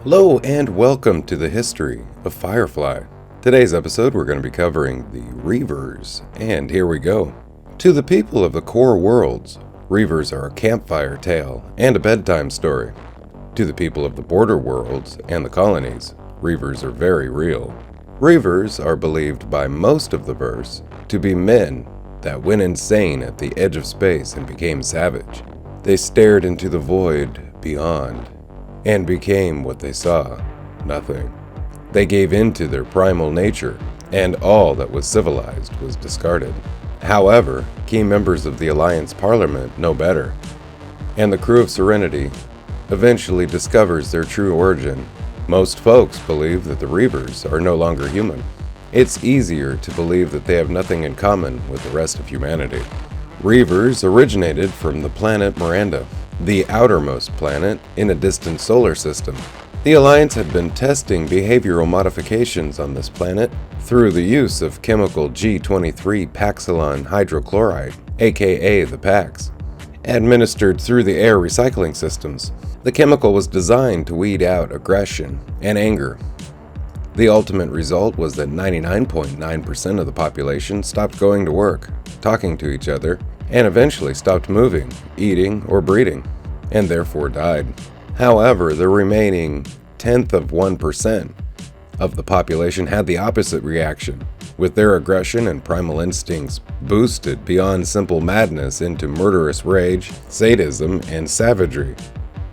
Hello and welcome to the history of Firefly. Today's episode we're going to be covering the Reavers, and here we go. To the people of the core worlds, Reavers are a campfire tale and a bedtime story. To the people of the Border Worlds and the Colonies, Reavers are very real. Reavers are believed by most of the verse to be men that went insane at the edge of space and became savage. They stared into the void beyond and became what they saw, nothing. They gave in to their primal nature, and all that was civilized was discarded. However, key members of the Alliance Parliament know better, and the crew of Serenity eventually discovers their true origin. Most folks believe that the Reavers are no longer human. It's easier to believe that they have nothing in common with the rest of humanity. Reavers originated from the planet Miranda, the outermost planet in a distant solar system. The Alliance had been testing behavioral modifications on this planet through the use of chemical G23 Paxilon hydrochloride, aka the Pax, administered through the air recycling systems. The chemical was designed to weed out aggression and anger. The ultimate result was that 99.9% of the population stopped going to work, talking to each other, and eventually stopped moving, eating, or breeding, and therefore died. However, the remaining 0.1% of the population had the opposite reaction, with their aggression and primal instincts boosted beyond simple madness into murderous rage, sadism, and savagery.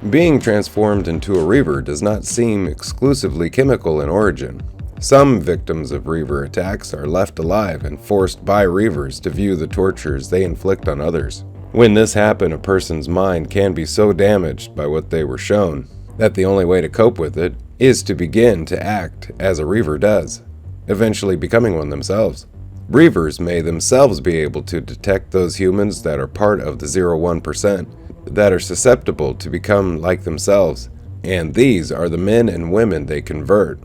Being transformed into a Reaver does not seem exclusively chemical in origin. Some victims of Reaver attacks are left alive and forced by Reavers to view the tortures they inflict on others. When this happens, a person's mind can be so damaged by what they were shown that the only way to cope with it is to begin to act as a Reaver does, eventually becoming one themselves. Reavers may themselves be able to detect those humans that are part of the 0.1% that are susceptible to become like themselves, and these are the men and women they convert.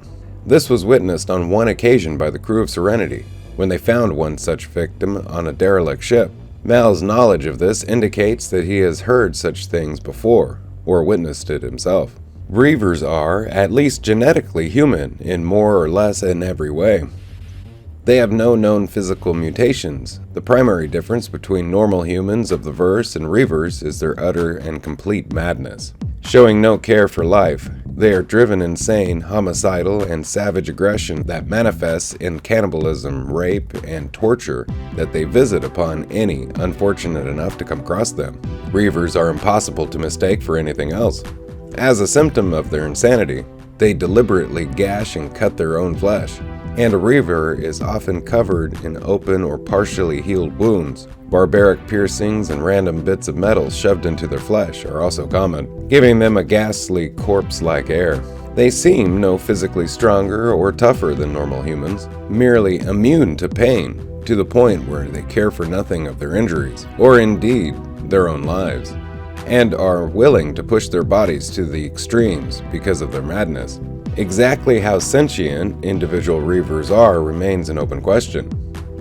This was witnessed on one occasion by the crew of Serenity, when they found one such victim on a derelict ship. Mal's knowledge of this indicates that he has heard such things before, or witnessed it himself. Reavers are, at least genetically, human in more or less in every way. They have no known physical mutations. The primary difference between normal humans of the verse and Reavers is their utter and complete madness. Showing no care for life, they are driven insane, homicidal, and savage aggression that manifests in cannibalism, rape, and torture that they visit upon any unfortunate enough to come across them. Reavers are impossible to mistake for anything else. As a symptom of their insanity, they deliberately gash and cut their own flesh, and a Reaver is often covered in open or partially healed wounds. Barbaric piercings and random bits of metal shoved into their flesh are also common, giving them a ghastly corpse-like air. They seem no physically stronger or tougher than normal humans, merely immune to pain, to the point where they care for nothing of their injuries, or indeed their own lives, and are willing to push their bodies to the extremes because of their madness. Exactly how sentient individual Reavers are remains an open question,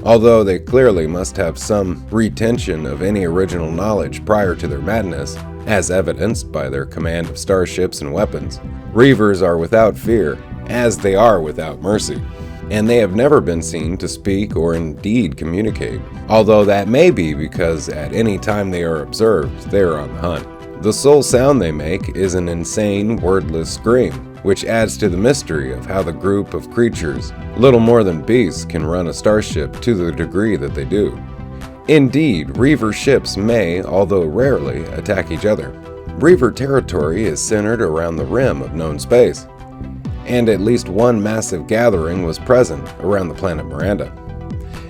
although they clearly must have some retention of any original knowledge prior to their madness, as evidenced by their command of starships and weapons. Reavers are without fear, as they are without mercy, and they have never been seen to speak or indeed communicate, although that may be because at any time they are observed, they are on the hunt. The sole sound they make is an insane, wordless scream, which adds to the mystery of how the group of creatures, little more than beasts, can run a starship to the degree that they do. Indeed, Reaver ships may, although rarely, attack each other. Reaver territory is centered around the rim of known space, and at least one massive gathering was present around the planet Miranda.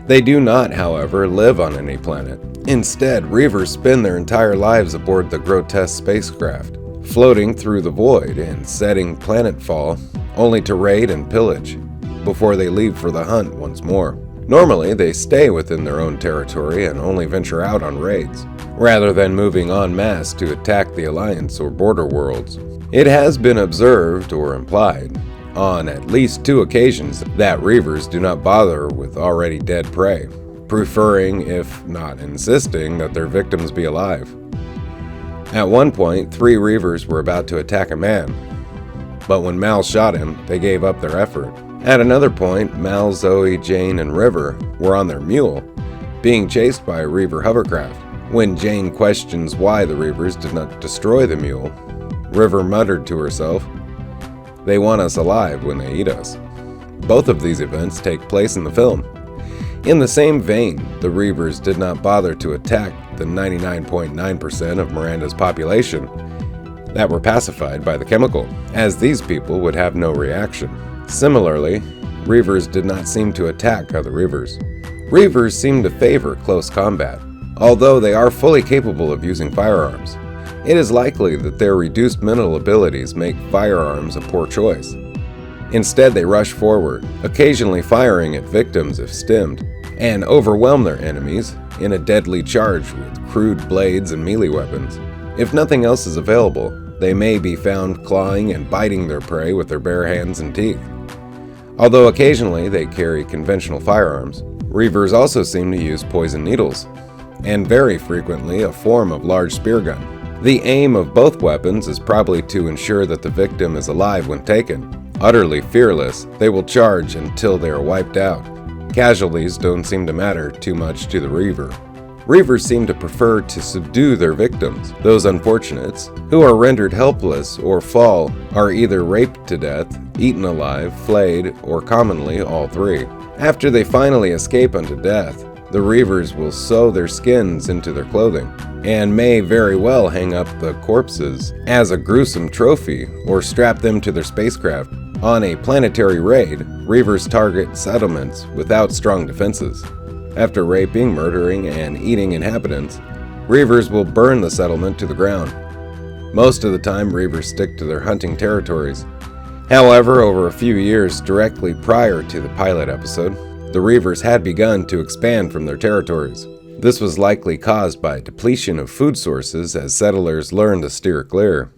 They do not, however, live on any planet. Instead, Reavers spend their entire lives aboard the grotesque spacecraft, floating through the void and setting planetfall, only to raid and pillage before they leave for the hunt once more. Normally, they stay within their own territory and only venture out on raids, rather than moving en masse to attack the Alliance or Border Worlds. It has been observed or implied on at least 2 occasions that Reavers do not bother with already dead prey, preferring, if not insisting, that their victims be alive. At one point, 3 Reavers were about to attack a man, but when Mal shot him, they gave up their effort. At another point, Mal, Zoe, Jane, and River were on their mule, being chased by a Reaver hovercraft. When Jane questions why the Reavers did not destroy the mule, River muttered to herself, "They want us alive when they eat us." Both of these events take place in the film. In the same vein, the Reavers did not bother to attack the 99.9% of Miranda's population that were pacified by the chemical, as these people would have no reaction. Similarly, Reavers did not seem to attack other Reavers. Reavers seem to favor close combat, although they are fully capable of using firearms. It is likely that their reduced mental abilities make firearms a poor choice. Instead, they rush forward, occasionally firing at victims if stimmed, and overwhelm their enemies in a deadly charge with crude blades and melee weapons. If nothing else is available, they may be found clawing and biting their prey with their bare hands and teeth. Although occasionally they carry conventional firearms, Reavers also seem to use poison needles, and very frequently a form of large spear gun. The aim of both weapons is probably to ensure that the victim is alive when taken. Utterly fearless, they will charge until they are wiped out. Casualties don't seem to matter too much to the Reaver. Reavers seem to prefer to subdue their victims. Those unfortunates who are rendered helpless or fall are either raped to death, eaten alive, flayed, or commonly all 3. After they finally escape unto death, the Reavers will sew their skins into their clothing, and may very well hang up the corpses as a gruesome trophy or strap them to their spacecraft. On a planetary raid, Reavers target settlements without strong defenses. After raping, murdering, and eating inhabitants, Reavers will burn the settlement to the ground. Most of the time, Reavers stick to their hunting territories. However, over a few years directly prior to the pilot episode, the Reavers had begun to expand from their territories. This was likely caused by depletion of food sources as settlers learned to steer clear.